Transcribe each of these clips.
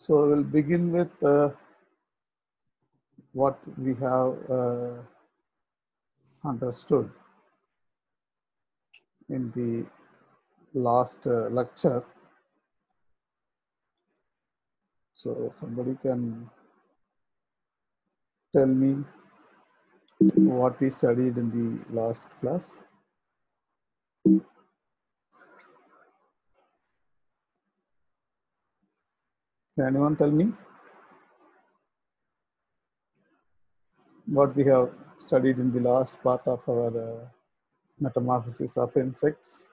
So we'll begin with what we have understood in the last lecture. So somebody can tell me what we studied in the last class. Can anyone tell me what we have studied in the last part of our metamorphosis of insects?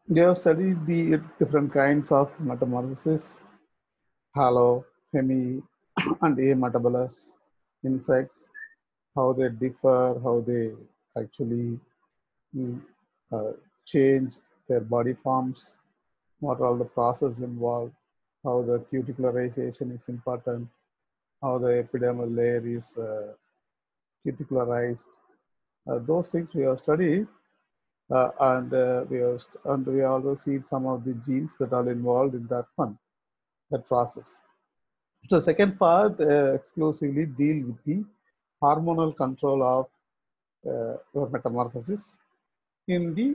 We have studied the different kinds of metamorphosis, halo, hemi, and ametabolous insects, how they differ, how they actually uh, change their body forms, what are all the processes involved, how the cuticularization is important, how the epidermal layer is cuticularized. Those things we have studied, and we also see some of the genes that are involved in that that process. So second part exclusively deal with the hormonal control of metamorphosis in the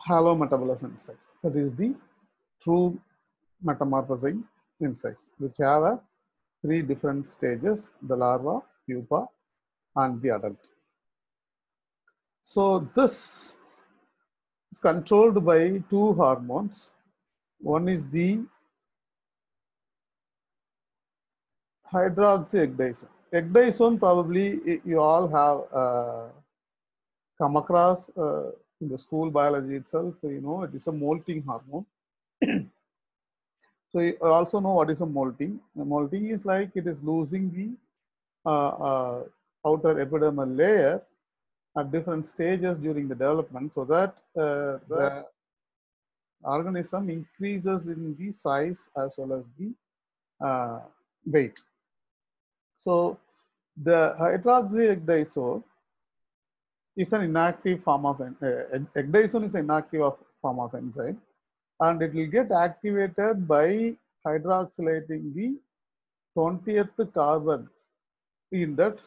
halometabolous insects. That is the true metamorphosing insects, which have three different stages: the larva, pupa, and the adult. So this is controlled by two hormones. One is the hydroxyecdysone. Ecdysone probably you all have come across in the school biology itself. You know, it is a molting hormone. So you also know what is a molting. The molting is like it is losing the outer epidermal layer at different stages during the development, so that the organism increases in the size as well as the weight. So the hydroxyecdysone is an inactive form of ecdysone is an inactive form of enzyme, and it will get activated by hydroxylating the 20th carbon in that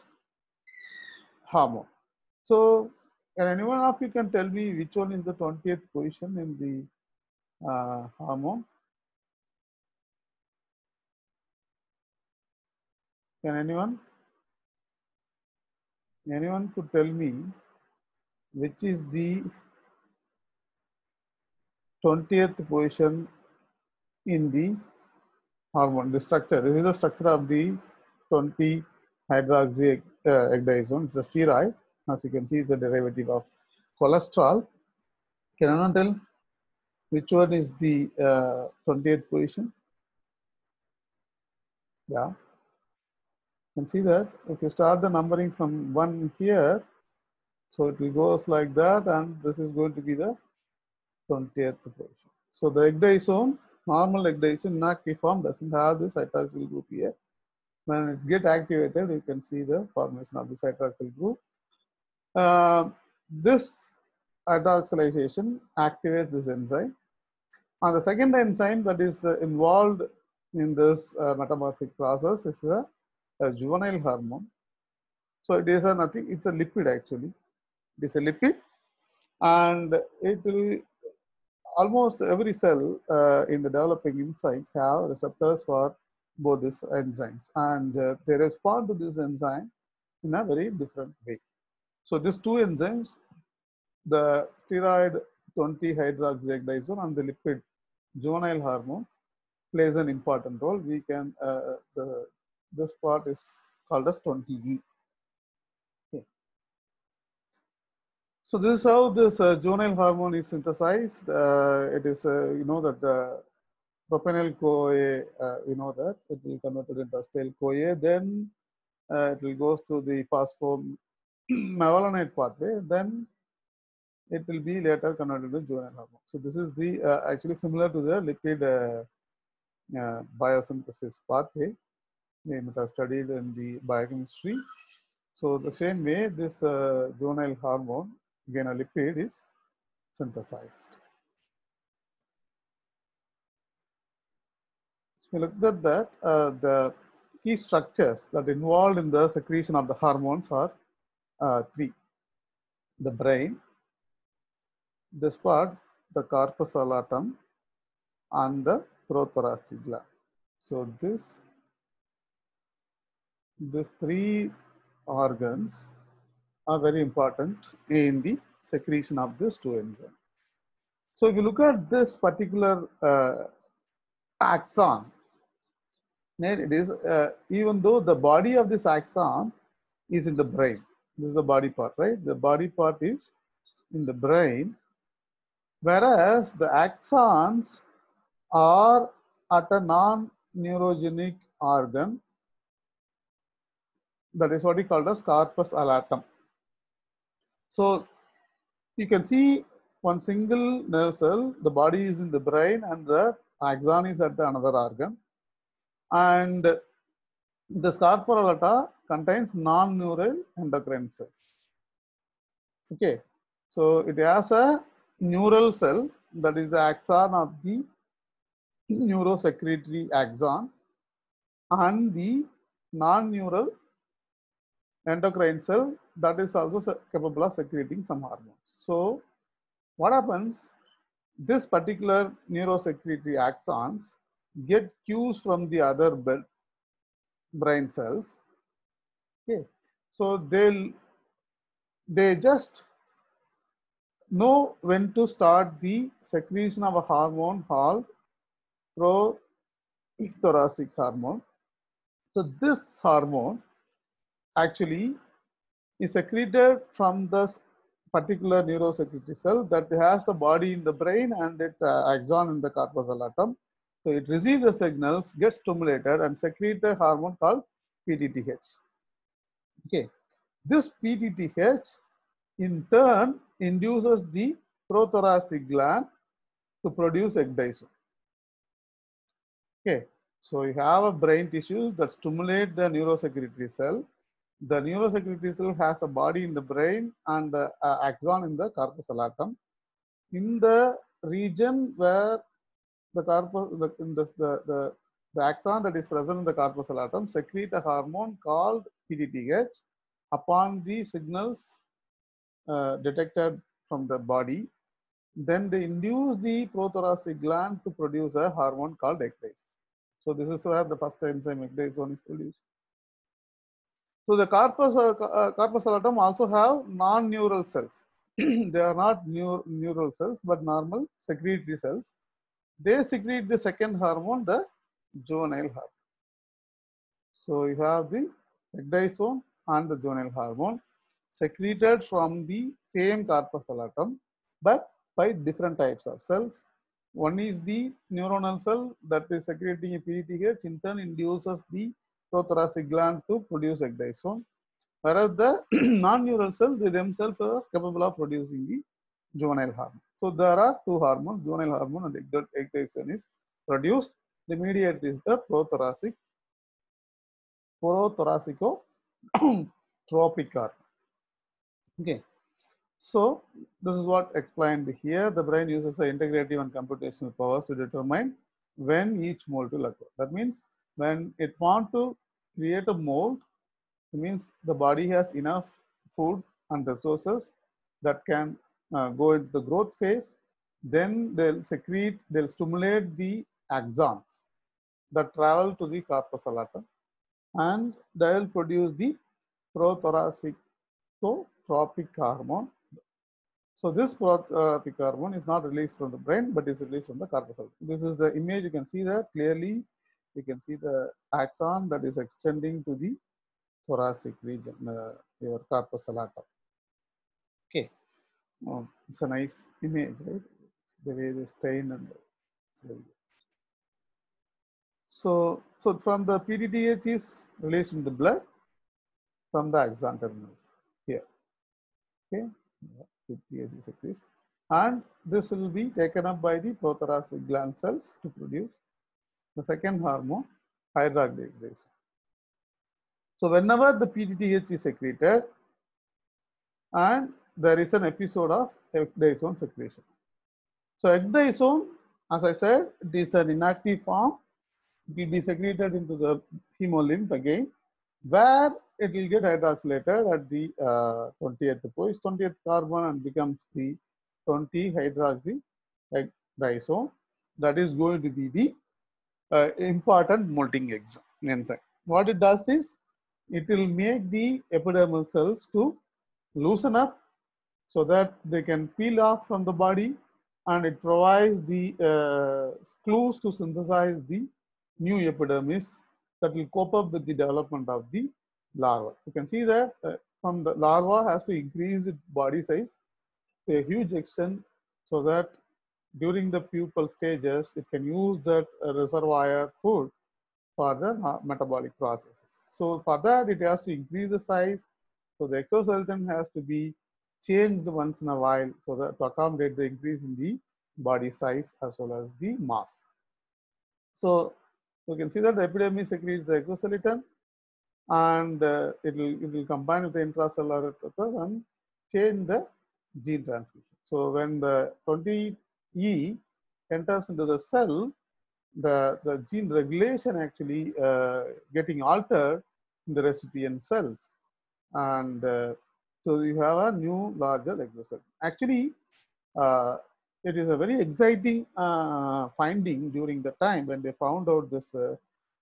hormone. So, can anyone of you can tell me which one is the 20th position in the hormone? Can anyone? Anyone could tell me which is the 20th position in the hormone, the structure. This is the structure of the 20 hydroxyecdysone. It's a steroid. As you can see, it's a derivative of cholesterol. Can anyone tell which one is the 20th position? Yeah. You can see that if you start the numbering from 1 here, so it will go like that, and this is going to be the 20th position. So the ecdysone, normal ecdysone, inactive form, doesn't have this hydroxyl group here. When it gets activated, you can see the formation of this hydroxyl group. This hydroxylation activates this enzyme. And the second enzyme that is involved in this metamorphic process is a juvenile hormone. So it is nothing, it's a lipid actually. It is a lipid, and it will almost every cell in the developing insect have receptors for both these enzymes, and they respond to this enzyme in a very different way. So these two enzymes, the steroid 20 hydroxyecdysone and the lipid juvenile hormone, plays an important role. We can this part is called as 20E. Okay. So this is how this juvenile hormone is synthesized. It is you know that the propenyl CoA, you know that it will converted into acetyl CoA. Then it will go through the phosphomevalonate pathway. Then it will be later converted to juvenile hormone. So this is the actually similar to the lipid biosynthesis pathway we might have studied in the biochemistry. So the same way this juvenile hormone, again a lipid, is synthesized. So we looked at that. The key structures that involved in the secretion of the hormones are three: the brain, this part, the corpus allatum, and the prothoracic gland. So these three organs are very important in the secretion of these two enzymes. So if you look at this particular axon, it is even though the body of this axon is in the brain. This is the body part, right? The body part is in the brain, whereas the axons are at a non-neurogenic organ, that is what we call as corpus allatum. So you can see one single nerve cell, the body is in the brain and the axon is at the another organ. And the corpus allata contains non-neural endocrine cells. Okay, so it has a neural cell, that is the axon of the neurosecretory axon, and the non-neural endocrine cell that is also capable of secreting some hormones. So what happens, this particular neurosecretory axons get cues from the other brain cells. Okay, so they just know when to start the secretion of a hormone called prothoracic hormone. So this hormone actually is secreted from the particular neurosecretory cell that has a body in the brain and it axon in the corpus allatum. So it receives the signals, gets stimulated and secretes a hormone called PTTH. Okay, this PTTH in turn induces the prothoracic gland to produce ecdysone. Okay, so you have a brain tissue that stimulate the neurosecretory cell. The neurosecretory cell has a body in the brain and axon in the corpus allatum. In the region where the corpus, the axon that is present in the corpus allatum secrete a hormone called PTTH. Upon the signals detected from the body, then they induce the prothoracic gland to produce a hormone called ecdysone. So this is where the first enzyme ecdysone is produced. So the corpus allatum also have non-neural cells. They are not neural cells, but normal secretory cells. They secrete the second hormone, the juvenile hormone. So you have the ecdysone and the juvenile hormone secreted from the same corpus allatum, but by different types of cells. One is the neuronal cell that is secreting a PTTH, in turn induces the prothoracic gland to produce ecdysone, whereas the non-neural cells, they themselves are capable of producing the juvenile hormone. So there are two hormones, juvenile hormone and ecdysone is produced. The mediator is the prothoracicotropic hormone. Okay. So this is what explained here. The brain uses the integrative and computational powers to determine when each mold will occur. That means when it wants to create a mold, it means the body has enough food and resources that can go into the growth phase. Then they'll stimulate the axons that travel to the corpus allatum, and they'll produce the prothoracicotropic hormone. So this prothoracic hormone is not released from the brain, but is released from the corpus allatum. This is the image. You can see that clearly. You can see the axon that is extending to the thoracic region, your corpus allatum. Okay, it's a nice image, right? The way they stain and so from the PTTH is released in the blood from the axon terminals here. Okay, PTTH is increased, and this will be taken up by the prothoracic gland cells to produce the second hormone, hydroxylase. So whenever the PTTH is secreted and there is an episode of ecdysone secretion. So ecdysone, as I said, it is an inactive form. It will be secreted into the hemolymph again, where it will get hydroxylated at the 20th post, 20th carbon, and becomes the 20-hydroxy ecdysone. That is going to be the important molting enzyme. What it does is, it will make the epidermal cells to loosen up so that they can peel off from the body, and it provides the clues to synthesize the new epidermis that will cope up with the development of the larva. You can see that from the larva has to increase its body size to a huge extent so that during the pupal stages, it can use that reservoir food for the metabolic processes. So for that, it has to increase the size. So the exoskeleton has to be changed once in a while so that to accommodate the increase in the body size as well as the mass. So you can see that the epidermis secretes the exoskeleton, and it will combine with the intracellular receptors and change the gene transcription. So when the 20E enters into the cell, the gene regulation actually getting altered in the recipient cells, and so you have a new larger exoskeleton. Actually, it is a very exciting finding during the time when they found out this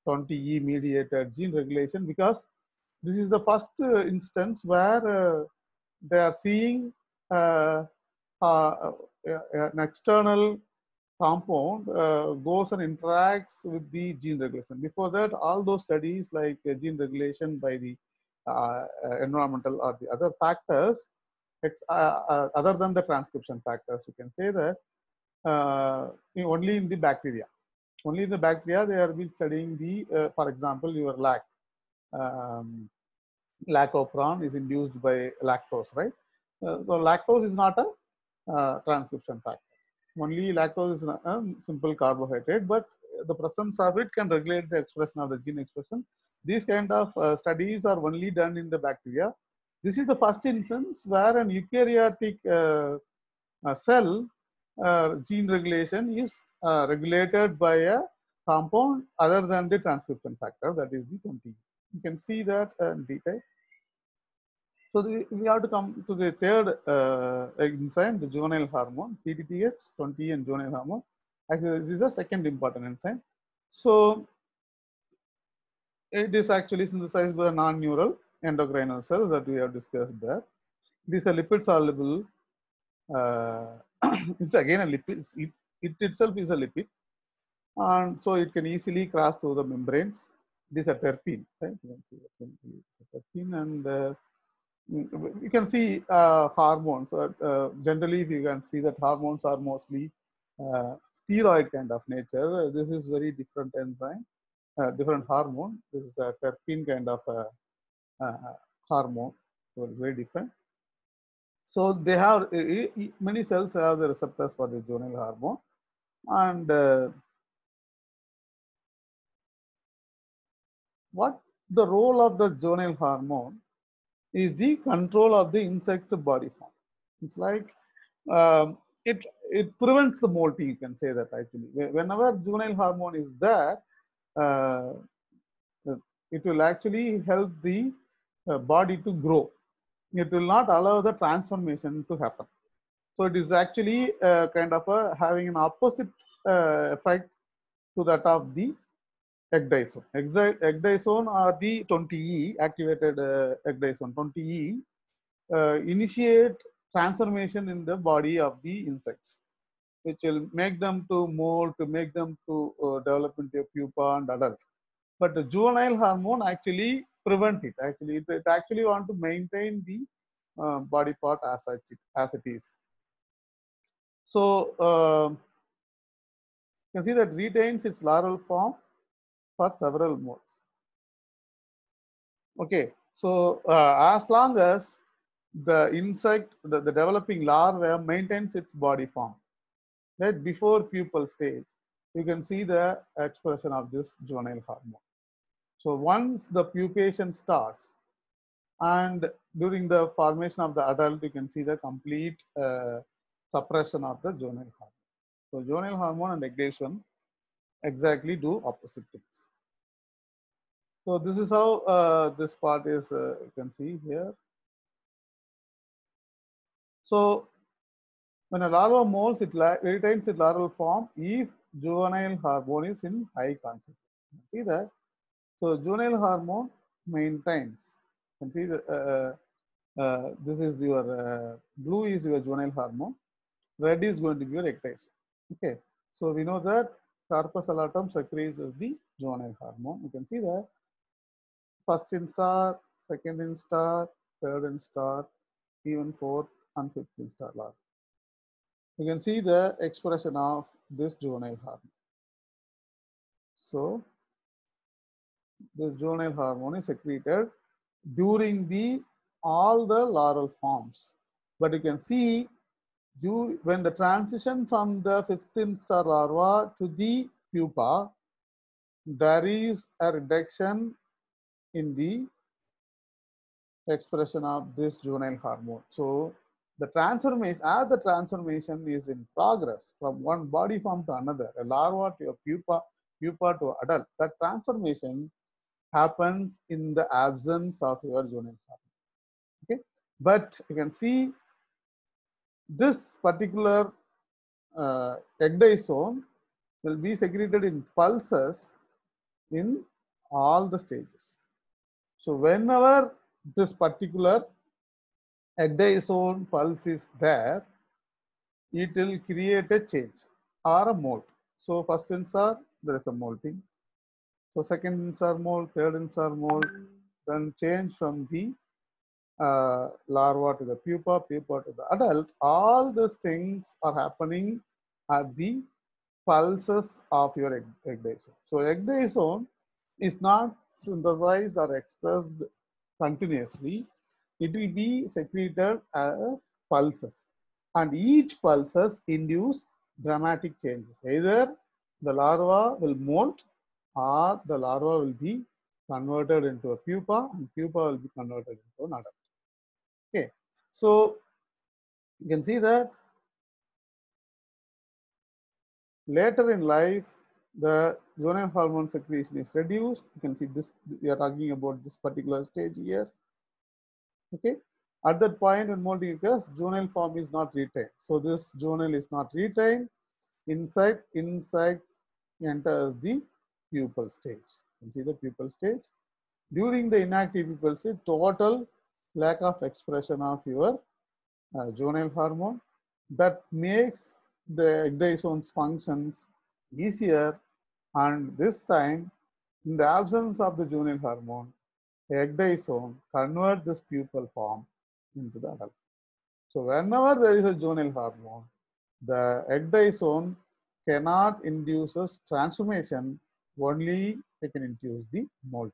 20E mediated gene regulation, because this is the first instance where they are seeing an external compound goes and interacts with the gene regulation. Before that, all those studies like gene regulation by the environmental or the other factors, other than the transcription factors, you can say that only in the bacteria. Only in the bacteria, they are been studying the, for example, your lac. Lactoferrin is induced by lactose, right? So lactose is not a transcription factor. Only lactose is a simple carbohydrate, but the presence of it can regulate the expression of the gene expression. These kind of studies are only done in the bacteria. This is the first instance where an eukaryotic cell gene regulation is regulated by a compound other than the transcription factor, that is the 20. You can see that in detail. So we have to come to the third enzyme, the juvenile hormone, PDTH, 20 and juvenile hormone. Actually, this is the second important enzyme. So it is actually synthesized by the non-neural endocrinal cells that we have discussed there. These are lipid soluble. It's again a lipid. It itself is a lipid, and so it can easily cross through the membranes. These are terpene, right? You can see terpene, and you can see hormones. Generally, you can see that hormones are mostly steroid kind of nature. This is very different enzyme, different hormone. This is a terpene kind of hormone, so it's very different. So they have many cells have the receptors for the juvenile hormone, and what the role of the juvenile hormone is the control of the insect body form. It's like it prevents the molting. You can say that actually. Whenever juvenile hormone is there, it will actually help the body to grow. It will not allow the transformation to happen. So it is actually kind of having an opposite effect to that of the ecdysone. Ecdysone or the 20E activated ecdysone 20E initiate transformation in the body of the insects, which will make them to mold, to make them to develop into a pupa and adults. But the juvenile hormone actually prevent it. Actually, it actually want to maintain the body part as it is. So you can see that retains its larval form for several modes. Okay, so as long as the insect, the developing larva maintains its body form, right before pupal stage, you can see the expression of this juvenile hormone. So once the pupation starts and during the formation of the adult, you can see the complete suppression of the juvenile hormone. So juvenile hormone and egg division exactly do opposite things. So this is how this part is, you can see here. So when a larva molts, it retains its larval form if juvenile hormone is in high concentration. See that? So juvenile hormone maintains. You can see that this is your blue is your juvenile hormone, red is going to be your ecdysone. Okay, so we know that corpus allatum secretes the juvenile hormone. You can see that first in star, second in star, third in star, even fourth and fifth in star larva. You can see the expression of this juvenile hormone. So this juvenile hormone is secreted during the all the larval forms. But you can see when the transition from the 15th star larva to the pupa, there is a reduction in the expression of this juvenile hormone. So the transformation, as the transformation is in progress from one body form to another, a larva to a pupa, pupa to adult, that transformation happens in the absence of your juvenile hormone. Okay, but you can see this particular ecdysone will be secreted in pulses in all the stages. So whenever this particular ecdysone pulse is there, it will create a change or a molt. So first insar, there is a molting. So second insar molt, third insar molt, then change from the larva to the pupa, pupa to the adult. All these things are happening at the pulses of your ecdysone. So ecdysone is not synthesized or expressed continuously. It will be secreted as pulses, and each pulses induce dramatic changes. Either the larva will molt or the larva will be converted into a pupa and pupa will be converted into an adult. Okay, so you can see that later in life, the juvenile hormone secretion is reduced. You can see this, we are talking about this particular stage here. Okay, at that point when molting occurs, juvenile form is not retained. So this juvenile is not retained. Insect enters the pupal stage. You can see the pupal stage. During the inactive pupal stage, total lack of expression of your juvenile hormone that makes the ecdysone's functions easier, and this time in the absence of the juvenile hormone, the ecdysone converts this pupal form into the adult. So whenever there is a juvenile hormone, the ecdysone cannot induce a transformation, only they can induce the molting.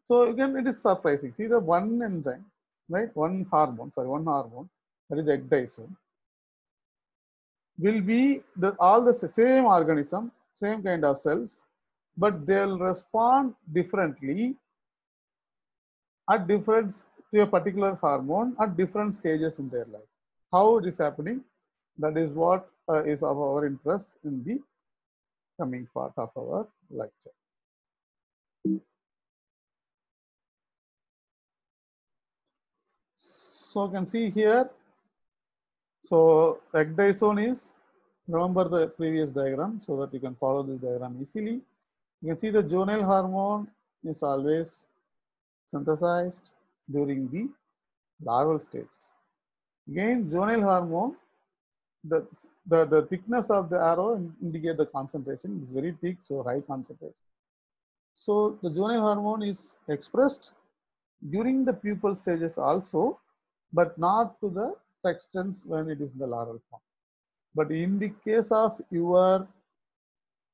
So again, it is surprising. See the one enzyme, right? One hormone, that is ecdysone, will be all the same organism, same kind of cells, but they'll respond differently at different to a particular hormone at different stages in their life. How it is happening, that is what is of our interest in the coming part of our lecture. So you can see here, so ecdysone is, remember the previous diagram so that you can follow this diagram easily. You can see the juvenile hormone is always synthesized during the larval stages. Again, juvenile hormone, the thickness of the arrow indicate the concentration. It is very thick, so high concentration. So the juvenile hormone is expressed during the pupal stages also, but not to the extent when it is in the larval form. But in the case of your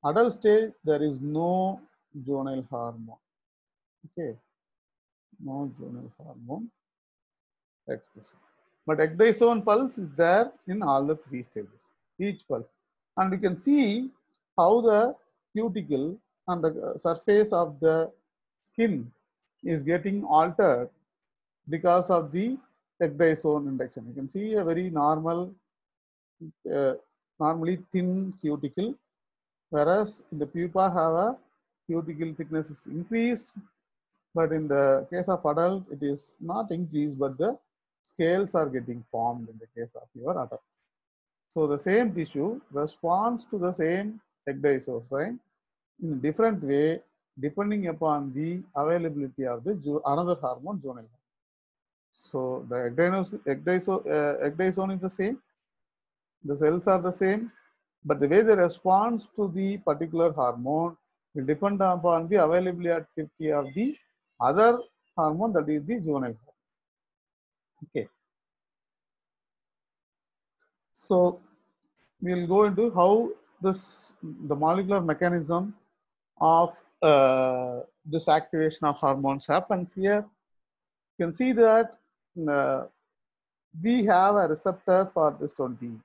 adult stage, there is no juvenile hormone. Okay, no juvenile hormone expression. But ecdysone pulse is there in all the three stages, each pulse. And you can see how the cuticle and the surface of the skin is getting altered because of the ecdysone induction. You can see a very normally thin cuticle, whereas in the pupa have a cuticle thickness is increased, but in the case of adult, it is not increased, but the scales are getting formed in the case of your adult. So the same tissue responds to the same ecdysosine in a different way depending upon the availability of the another hormone, zonal. So the ecdysone is the same, the cells are the same, but the way they respond to the particular hormone will depend upon the availability of the other hormone, that is the juvenile hormone. Okay. So we'll go into how the molecular mechanism of this activation of hormones happens here. You can see that we have a receptor for this 20.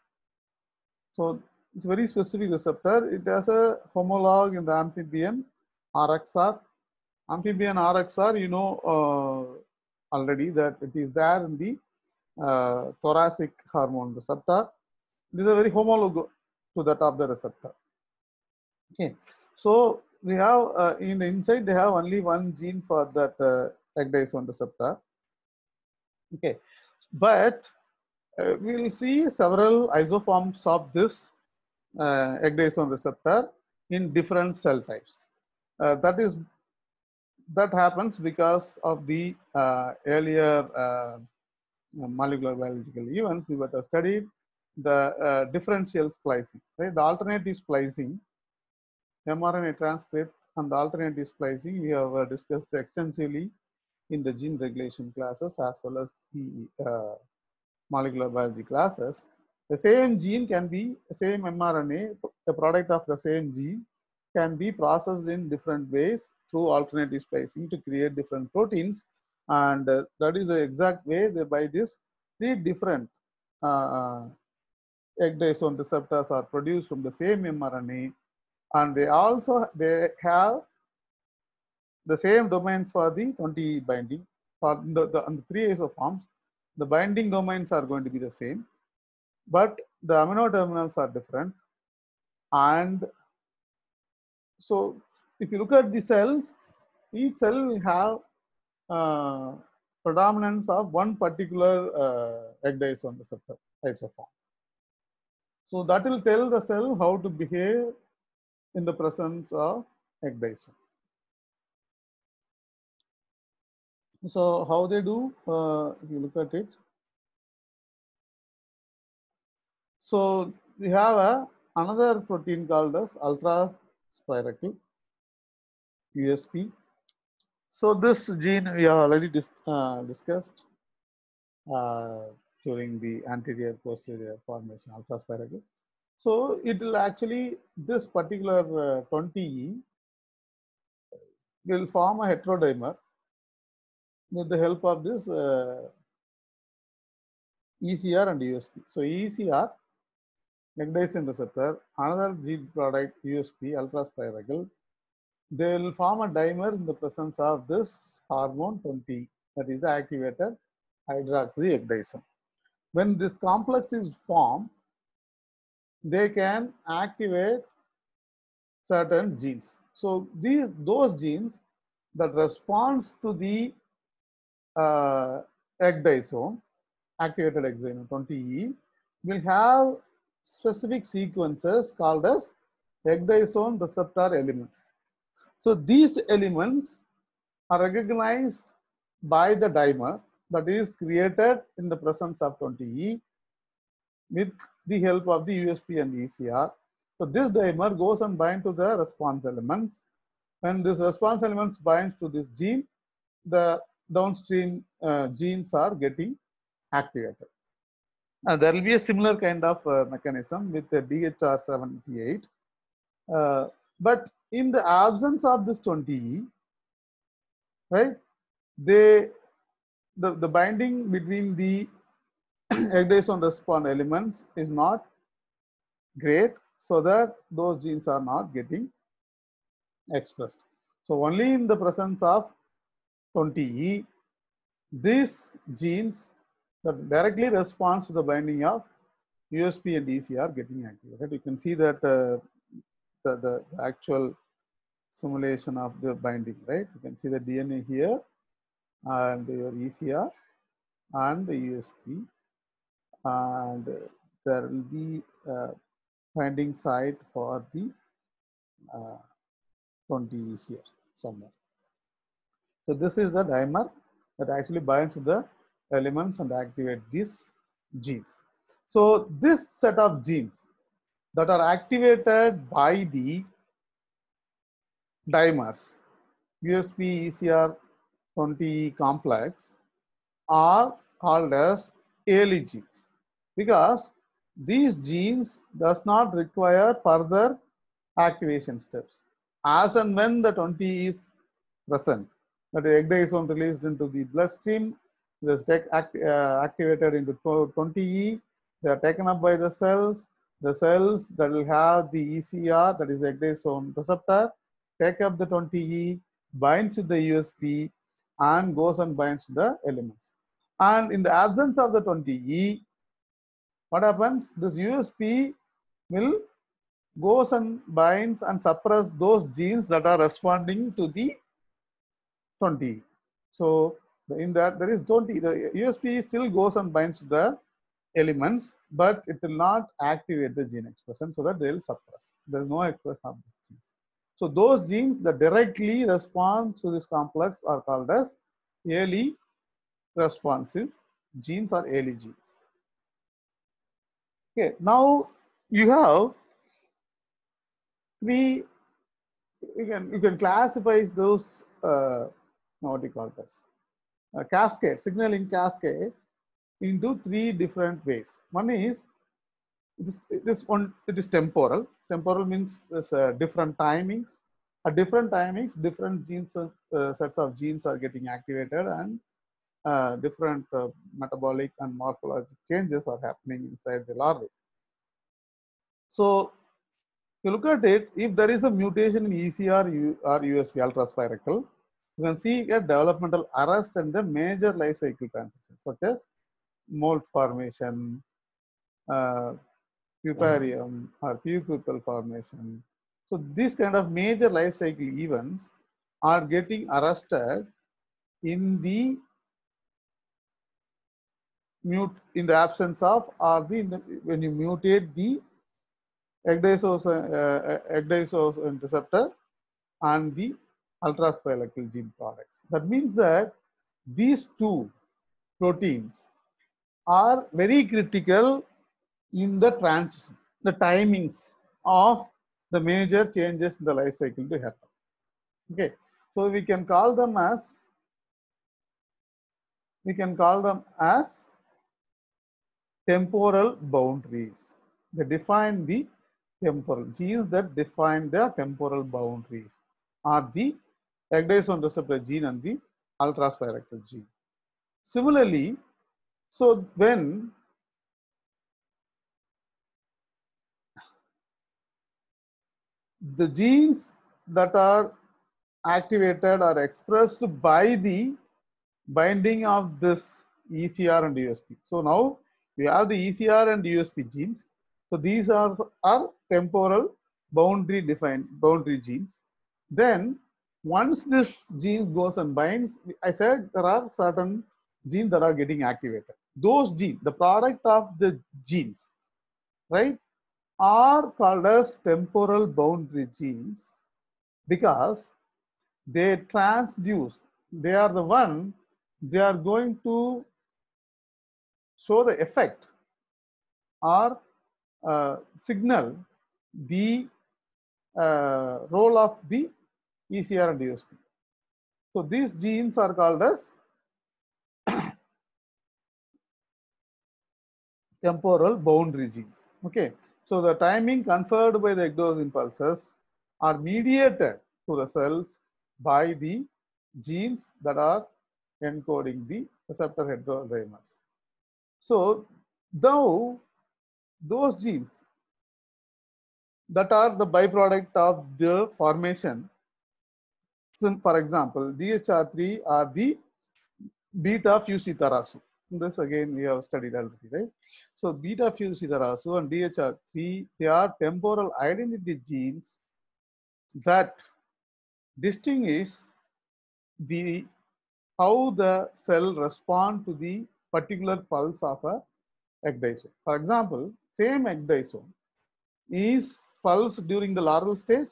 So it's a very specific receptor. It has a homologue in the amphibian RXR. Amphibian RXR, you know already that it is there in the thoracic hormone receptor. It is a very homologue to that of the receptor. Okay, so we have in the inside they have only one gene for that ecdysone receptor. Okay, but we will see several isoforms of this ecdysone receptor in different cell types. That happens because of the earlier molecular biological events we were studied the differential splicing, right? The alternative splicing, mRNA transcript and the alternative splicing we have discussed extensively in the gene regulation classes as well as the molecular biology classes. The same gene can be, the same mRNA, the product of the same gene can be processed in different ways through alternative splicing to create different proteins. And that is the exact way that by this 3 different ecdysone receptors are produced from the same mRNA, and they have the same domains for the 20 binding. For the 3 isoforms, the binding domains are going to be the same, but the amino terminals are different. And so if you look at the cells, each cell will have predominance of one particular ecdysone receptor isoform. So that will tell the cell how to behave in the presence of ecdysone. So how they do, if you look at it. So we have another protein called as ultra spirochete, USP. So this gene we have already discussed during the anterior posterior formation ultra spirochete. So it will actually, this particular 20E will form a heterodimer with the help of this ECR and USP. So ECR, ecdysone receptor, another gene product USP, ultra spirochete, they will form a dimer in the presence of this hormone 20, that is the activated hydroxyecdysone. When this complex is formed, they can activate certain genes. So those genes that responds to the ecdysone, activated exon 20E, will have specific sequences called as ecdysone receptor elements. So these elements are recognized by the dimer that is created in the presence of 20E with the help of the USP and ECR. So this dimer goes and binds to the response elements. When this response elements binds to this gene, the downstream genes are getting activated. There will be a similar kind of mechanism with the DHR78. But in the absence of this 20E, right, the binding between the ecdysone response elements is not great, so that those genes are not getting expressed. So only in the presence of 20E, these genes that directly responds to the binding of USP and ECR getting activated. You can see that the actual simulation of the binding, right? You can see the DNA here and your ECR and the USP, and there will be a binding site for the 20 here somewhere. So this is the dimer that actually binds to the elements and activate these genes. So this set of genes that are activated by the dimers USP ECR 20 complex are called as early genes, because these genes does not require further activation steps. As and when the 20 is present, that the egg is released into the bloodstream, is activated into 20E, they are taken up by the cells that will have the ECR, that is the exosome receptor, take up the 20E, binds with the USP, and goes and binds to the elements. And in the absence of the 20E, what happens? This USP will goes and binds and suppress those genes that are responding to the 20. So in that there is 20, the USP still goes and binds to the elements, but it will not activate the gene expression, so that they will suppress. There is no expression of these genes. So those genes that directly respond to this complex are called as early responsive genes or early genes. Okay, now you have three. You can classify those what do you call this cascade, signaling cascade, into three different ways. One is it is temporal. Temporal means there's different timings. At different timings, different genes, sets of genes are getting activated, and different metabolic and morphologic changes are happening inside the larvae. So if you look at it, if there is a mutation in ECR or USP ultraspiral, you can see a developmental arrest and the major life cycle transitions, such as mold formation, puparium or pupil formation. So these kind of major life cycle events are getting arrested in the absence of, or when you mutate the ecdysosome receptor and the ultraspiralical gene products. That means that these two proteins are very critical in the transition, the timings of the major changes in the life cycle to happen. Okay, so we can call them as temporal boundaries. They define the temporal genes that define the temporal boundaries are the ecdysone receptor gene and the ultraspiralical gene. Similarly, so when the genes that are activated or expressed by the binding of this ECR and USP. So now we have the ECR and USP genes. So these are temporal boundary genes. Then once this genes goes and binds, I said there are certain genes that are getting activated. Those genes, the product of the genes, right, are called as temporal boundary genes because they transduce. They are the one, they are going to show the effect or signal the role of the ECR and USP. So these genes are called as temporal boundary genes. Okay, so the timing conferred by the ecdysone impulses are mediated to the cells by the genes that are encoding the receptor heterodimers. So though those genes that are the byproduct of the formation, so for example, DHR3 are the beta Fusi-Tarasu. This again we have studied already, right? So beta Fusi-Tarasu and DHR3, they are temporal identity genes that distinguish the how the cell respond to the particular pulse of a ecdysone. For example, same ecdysone is pulsed during the larval stage,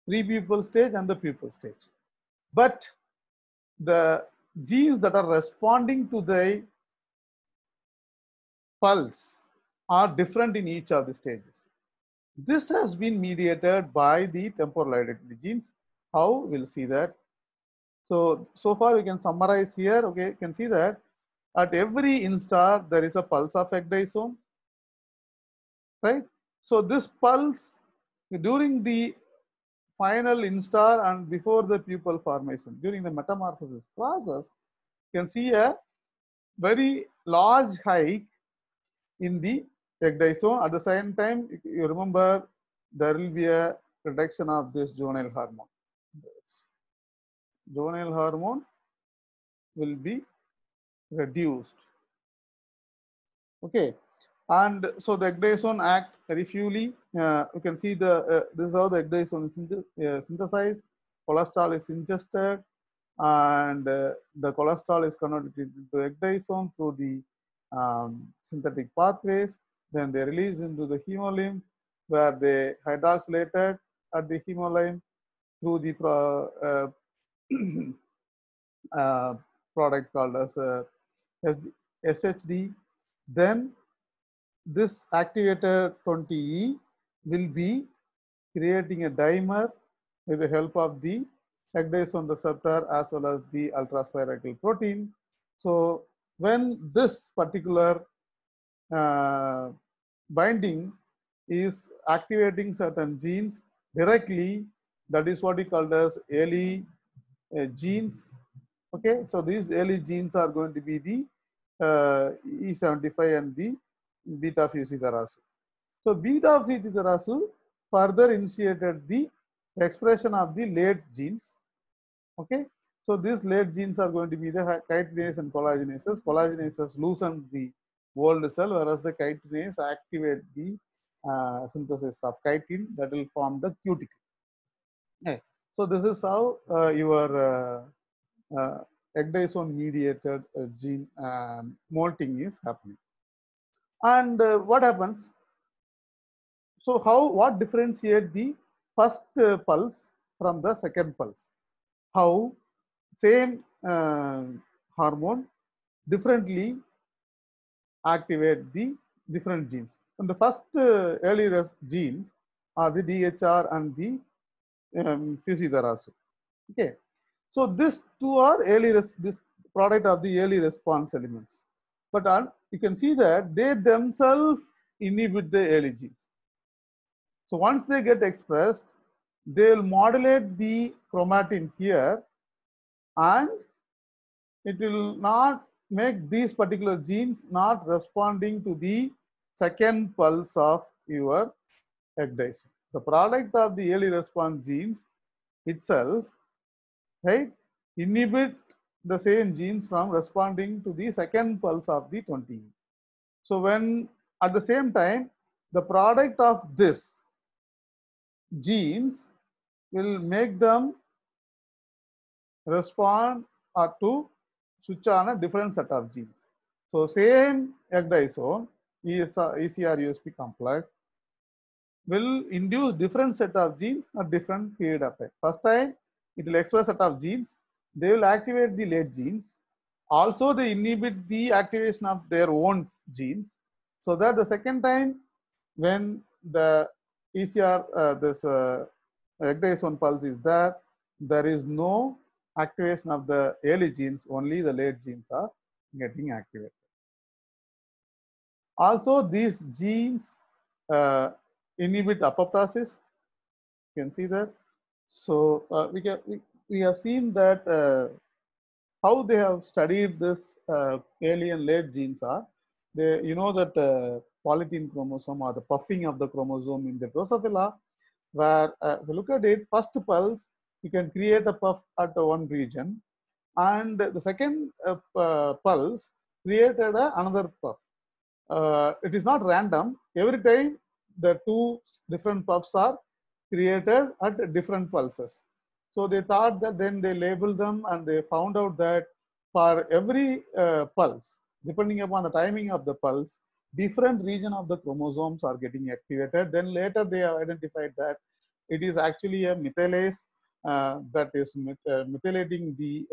pre-pupal stage, and the pupal stage. But the genes that are responding to the pulse are different in each of the stages. This has been mediated by the temporal identity genes. How? We'll see that. So far we can summarize here. Okay, you can see that at every instar there is a pulse of ecdysone, right? So this pulse during the final instar and before the pupal formation, during the metamorphosis process, you can see a very large hike in the ecdysone. At the same time, you remember there will be a reduction of this juvenile hormone. Juvenile hormone will be reduced. Okay, and so the ecdysone act refueling. You can see this is how the ecdysone is synthesized. Cholesterol is ingested, and the cholesterol is converted into ecdysone through the synthetic pathways. Then they release into the hemolymph, where they hydroxylated at the hemolymph through the product called as SHD. Then this activator 20E will be creating a dimer with the help of the ecdysone receptor as well as the ultraspiral protein. So when this particular binding is activating certain genes directly, that is what we call as early genes. Okay, so these early genes are going to be the E75 and the beta Fusi-Tarasu. So beta Fusi-Tarasu further initiated the expression of the late genes. Okay, so these late genes are going to be the chitinase and collagenases. Collagenases loosen the old cell, whereas the chitinase activate the synthesis of chitin that will form the cuticle. Okay. So this is how your ecdysone mediated gene molting is happening. And what happens? So what differentiate the first pulse from the second pulse? How same hormone differently activate the different genes. And the first early genes are the DHR and the Fusi-Tarasu. Okay, so these two are this product of the early response elements. But you can see that they themselves inhibit the early genes. So once they get expressed, they will modulate the chromatin here, and it will not make these particular genes not responding to the second pulse of your ecdysone. The product of the early response genes itself, right, inhibit the same genes from responding to the second pulse of the 20E. So when at the same time, the product of this genes will make them respond or to switch on a different set of genes. So same ecdysone, ECR USP complex, will induce different set of genes at different period of time. First time, it will express set of genes. They will activate the late genes. Also, they inhibit the activation of their own genes. So that the second time, when the ECR, this ecdysone pulse is there is no activation of the early genes, only the late genes are getting activated. Also, these genes inhibit apoptosis. You can see that. So we have seen that how they have studied this early and late genes are. You know that polytene chromosome or the puffing of the chromosome in the Drosophila, where if you look at it, first pulse, you can create a puff at one region, and the second pulse created another puff. It is not random. Every time the two different puffs are created at different pulses. So they thought that, then they labeled them, and they found out that for every pulse, depending upon the timing of the pulse, different region of the chromosomes are getting activated. Then later they have identified that it is actually a methylase that is methylating the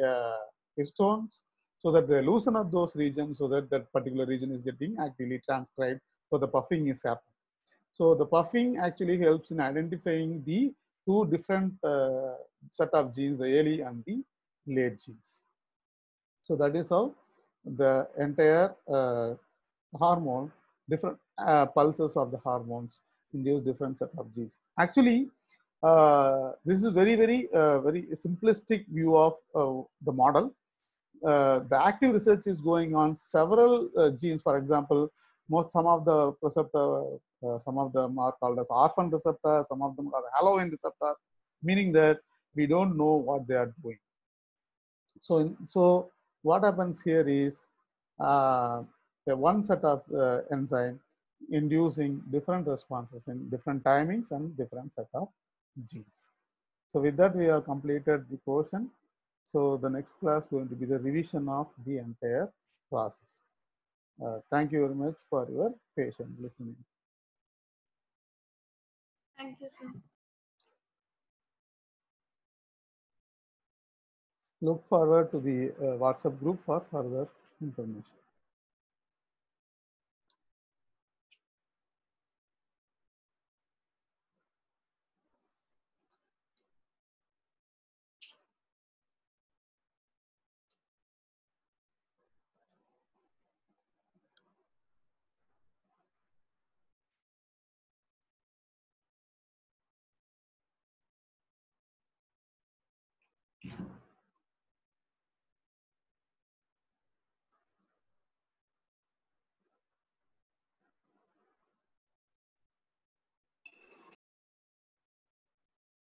histones, so that they loosen up those regions, so that that particular region is getting actively transcribed. So the puffing is happening. So the puffing actually helps in identifying the two different set of genes, the early and the late genes. So that is how the entire hormone, different pulses of the hormones induce different set of genes. Actually, this is very simplistic view of the model. The active research is going on several genes. For example, some of the receptor, some of them are called as orphan receptors, some of them are halogen receptors, meaning that we don't know what they are doing. So what happens here is one set of enzyme inducing different responses in different timings and different set of genes. So with that, we have completed the portion. So the next class is going to be the revision of the entire process. Thank you very much for your patient listening. Thank you, sir. Look forward to the WhatsApp group for further information.